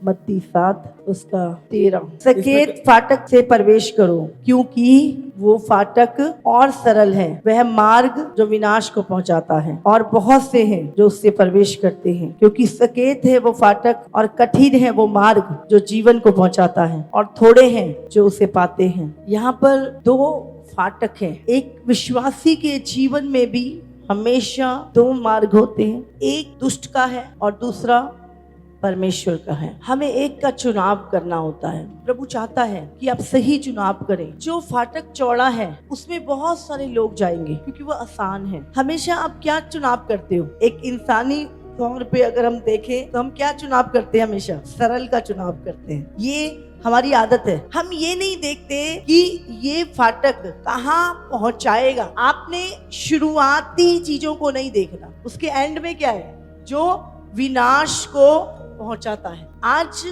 मत्ती 7:13। सकेत फाटक से प्रवेश करो, क्योंकि वो फाटक और सरल है, वह मार्ग जो विनाश को पहुंचाता है, और बहुत से हैं जो उससे प्रवेश करते हैं। क्योंकि सकेत है वो फाटक और कठिन है वो मार्ग जो जीवन को पहुंचाता है, और थोड़े हैं जो उसे पाते हैं। यहाँ पर 2 फाटक हैं। एक विश्वासी के जीवन में भी हमेशा 2 मार्ग होते हैं, एक दुष्ट का है और दूसरा परमेश्वर का है। हमें एक का चुनाव करना होता है। प्रभु चाहता है कि आप सही चुनाव करें। जो फाटक चौड़ा है उसमें बहुत सारे लोग जाएंगे क्योंकि वो आसान है। हमेशा आप क्या चुनाव करते हो? एक इंसानी तौर पे अगर हम देखें तो हम क्या चुनाव करते हैं? हमेशा सरल का चुनाव करते हैं। ये हमारी आदत है। हम ये नहीं देखते कि ये फाटक कहाँ पहुंचाएगा। आपने शुरुआती चीजों को नहीं देखना, उसके एंड में क्या है जो विनाश को पहुंचाता है। आज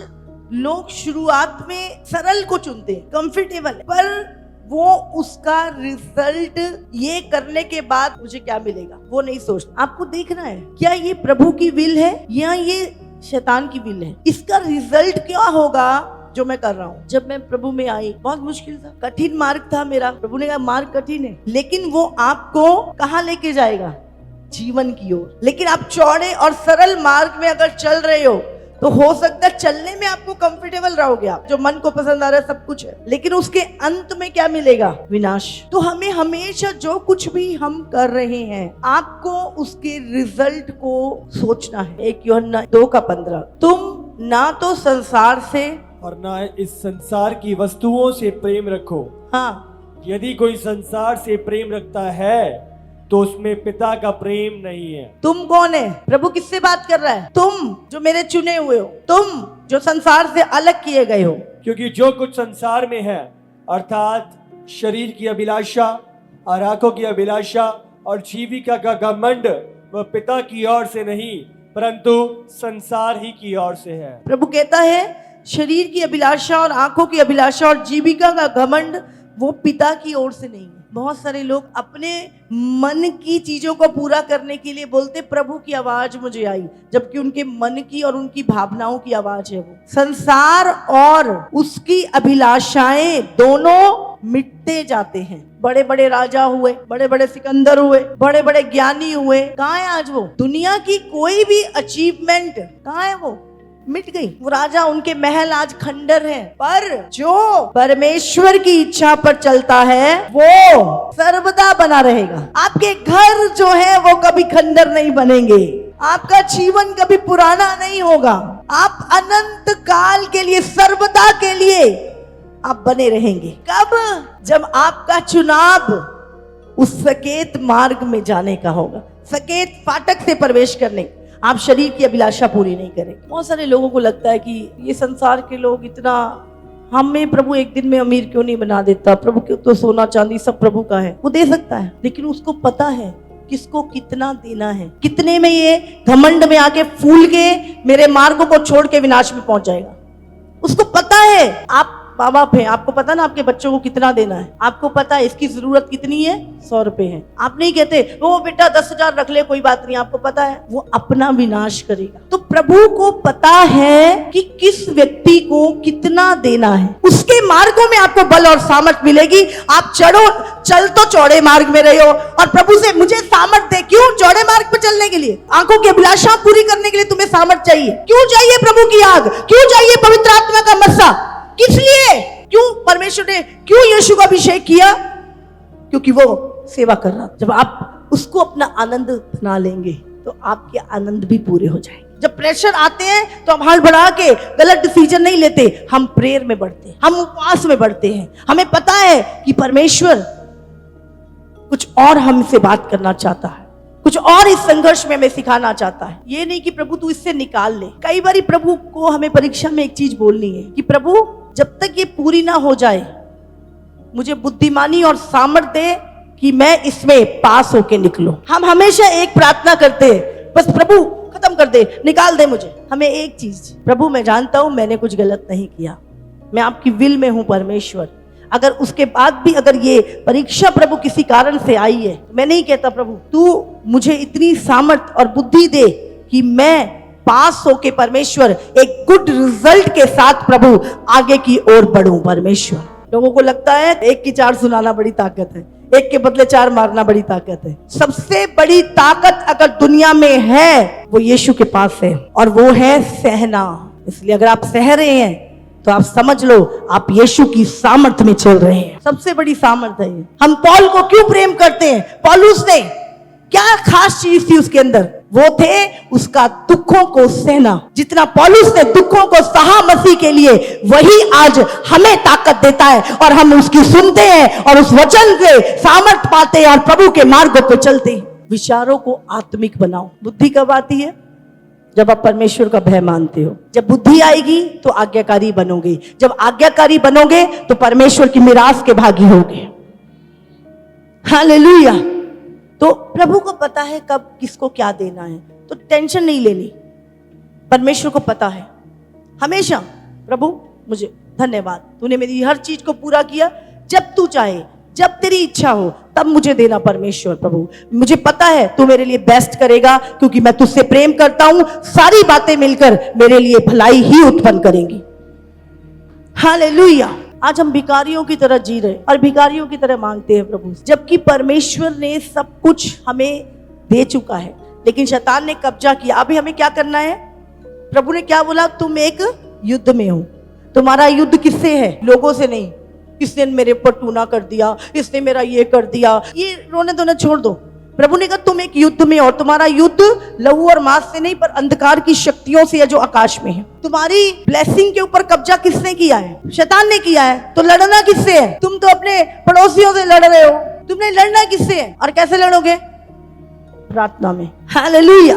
लोग शुरुआत में सरल को चुनते हैं, कंफर्टेबल, पर वो उसका रिजल्ट ये करने के बाद मुझे क्या मिलेगा वो नहीं सोचता। आपको देखना है क्या ये प्रभु की विल है या ये शैतान की विल है। इसका रिजल्ट क्या होगा जो मैं कर रहा हूँ। जब मैं प्रभु में आई बहुत मुश्किल था, कठिन मार्ग था मेरा। प्रभु ने कहा मार्ग कठिन है, लेकिन वो आपको कहाँ लेके जाएगा? जीवन की ओर। लेकिन आप चौड़े और सरल मार्ग में अगर चल रहे हो तो हो सकता है चलने में आपको कंफर्टेबल रहोगे, आप जो मन को पसंद आ रहा है सब कुछ है, लेकिन उसके अंत में क्या मिलेगा? विनाश। तो हमें हमेशा जो कुछ भी हम कर रहे हैं आपको उसके रिजल्ट को सोचना है। 1 यूहन्ना 2:15, तुम ना तो संसार से और ना इस संसार की वस्तुओं से प्रेम रखो। हाँ, यदि कोई संसार से प्रेम रखता है तो उसमें पिता का प्रेम नहीं है। तुम कौन है? प्रभु किससे बात कर रहा है? तुम जो मेरे चुने हुए हो, तुम जो संसार से अलग किए गए हो। क्योंकि जो कुछ संसार में है अर्थात शरीर की अभिलाषा और आंखों की अभिलाषा और जीविका का घमंड वह पिता की ओर से नहीं परंतु संसार ही की ओर से है। प्रभु कहता है शरीर की अभिलाषा और आंखों की अभिलाषा और जीविका का घमंड वो पिता की ओर से नहीं है। बहुत सारे लोग अपने मन की चीजों को पूरा करने के लिए बोलते प्रभु की आवाज मुझे आई, जबकि उनके मन की और उनकी भावनाओं की आवाज है वो। संसार और उसकी अभिलाषाएं दोनों मिटते जाते हैं। बड़े बड़े राजा हुए, बड़े बड़े सिकंदर हुए, बड़े बड़े ज्ञानी हुए, कहाँ है आज वो? दुनिया की कोई भी अचीवमेंट कहाँ है? वो मिट गई। वो राजा, उनके महल आज खंडर हैं, पर जो परमेश्वर की इच्छा पर चलता है वो सर्वदा बना रहेगा। आपके घर जो है वो कभी खंडर नहीं बनेंगे, आपका जीवन कभी पुराना नहीं होगा। आप अनंत काल के लिए, सर्वदा के लिए आप बने रहेंगे। कब? जब आपका चुनाव उस सकेत मार्ग में जाने का होगा, सकेत फाटक से प्रवेश करने। आप शरीर की अभिलाषा पूरी नहीं करेंगे। बहुत सारे लोगों को लगता है कि ये संसार के लोग इतना, हमें प्रभु एक दिन में अमीर क्यों नहीं बना देता? प्रभु को तो सोना चांदी सब प्रभु का है, वो दे सकता है, लेकिन उसको पता है किसको कितना देना है। कितने में ये घमंड में आके फूल के मेरे मार्गों को छोड़ के विनाश में पहुंच जाएगा, उसको पता है। आप माँ बाप है, आपको पता ना आपके बच्चों को कितना देना है, आपको पता है इसकी जरूरत कितनी है, 100 रुपए है। आप नहीं कहते वो बेटा 10,000 रख ले कोई बात नहीं, आपको पता है वो अपना विनाश करेगा। तो प्रभु को पता है कि किस व्यक्ति को कितना देना है। उसके मार्गों में आपको बल और सामर्थ मिलेगी। आप चल तो चौड़े मार्ग में रहे हो और प्रभु से मुझे सामर्थ दे। क्यों? चौड़े मार्ग पे चलने के लिए, आंखों की अभिलाषा पूरी करने के लिए तुम्हें सामर्थ चाहिए। क्यों चाहिए प्रभु की आग? क्यों चाहिए पवित्र आत्मा का मस्सा? किस लिए? क्यों परमेश्वर ने, क्यों यीशु का अभिषेक किया? क्योंकि वो सेवा कर रहा। जब आप उसको अपना आनंद बना लेंगे तो आपके आनंद भी पूरे हो जाएंगे। जब प्रेशर आते हैं तो हम हड़बड़ा के गलत डिसीजन नहीं लेते, हम प्रेयर में बढ़ते हैं, हम उपवास में बढ़ते हैं। हमें पता है कि परमेश्वर कुछ और हमसे बात करना चाहता है, कुछ और इस संघर्ष में हमें सिखाना चाहता है। ये नहीं कि प्रभु तू इससे निकाल ले। कई बार प्रभु को हमें परीक्षा में एक चीज बोलनी है कि प्रभु जब तक ये पूरी ना हो जाए मुझे बुद्धिमानी और सामर्थ्य दे कि मैं इसमें पास होके निकलूं। हम हमेशा एक प्रार्थना करते हैं, बस प्रभु खत्म कर दे, निकाल दे मुझे। हमें एक चीज, प्रभु मैं जानता हूं मैंने कुछ गलत नहीं किया, मैं आपकी विल में हूं परमेश्वर। अगर उसके बाद भी अगर ये परीक्षा प्रभु किसी कारण से आई है, मैं नहीं कहता प्रभु तू मुझे इतनी सामर्थ और बुद्धि दे कि मैं पास होके परमेश्वर एक गुड रिजल्ट के साथ प्रभु आगे की ओर बढ़ूं। परमेश्वर, लोगों को लगता है एक की चार सुनाना बड़ी ताकत है, एक के बदले चार मारना बड़ी ताकत है। सबसे बड़ी ताकत अगर दुनिया में है वो यीशु के पास है, और वो है सहना। इसलिए अगर आप सह रहे हैं तो आप समझ लो आप यीशु की सामर्थ में चल रहे हैं। सबसे बड़ी सामर्थ है। हम पौल को क्यों प्रेम करते हैं? पौलुस ने क्या खास चीज थी उसके अंदर? वो थे उसका दुखों को सहना। जितना पौलुस ने दुखों को सहा मसीह के लिए, वही आज हमें ताकत देता है और हम उसकी सुनते हैं और उस वचन से सामर्थ पाते हैं और प्रभु के मार्गों पर चलते हैं। विचारों को आत्मिक बनाओ। बुद्धि कब आती है? जब आप परमेश्वर का भय मानते हो। जब बुद्धि आएगी तो आज्ञाकारी बनोगे, जब आज्ञाकारी बनोगे तो परमेश्वर की मिरास के भागी होगे। हालेलुया। तो प्रभु को पता है कब किसको क्या देना है, तो टेंशन नहीं लेनी। परमेश्वर को पता है हमेशा, प्रभु मुझे धन्यवाद, तूने मेरी हर चीज को पूरा किया। जब तू चाहे, जब तेरी इच्छा हो तब मुझे देना। परमेश्वर प्रभु, मुझे पता है तू मेरे लिए बेस्ट करेगा, क्योंकि मैं तुझसे प्रेम करता हूं। सारी बातें मिलकर मेरे लिए भलाई ही उत्पन्न करेंगी। हालेलुया। आज हम भिखारियों की तरह जी रहे और भिखारियों की तरह मांगते हैं प्रभु, जबकि परमेश्वर ने सब कुछ हमें दे चुका है, लेकिन शैतान ने कब्जा किया। अभी हमें क्या करना है? प्रभु ने क्या बोला? तुम एक युद्ध में हो। तुम्हारा युद्ध किससे है? लोगों से नहीं। इसने मेरे ऊपर टूना कर दिया, इसने मेरा ये कर दिया, ये रोने धोने छोड़ दो। प्रभु ने कहा तुम एक युद्ध में हो। तुम्हारा युद्ध लहू और मांस से नहीं, पर अंधकार की शक्तियों से है जो आकाश में है। तुम्हारी ब्लेसिंग के ऊपर कब्जा किसने किया है? शैतान ने किया है। तो लड़ना किससे है? तुम तो अपने पड़ोसियों से लड़ रहे हो। तुमने लड़ना किससे है और कैसे लड़ोगे? प्रार्थना में। हालेलुया।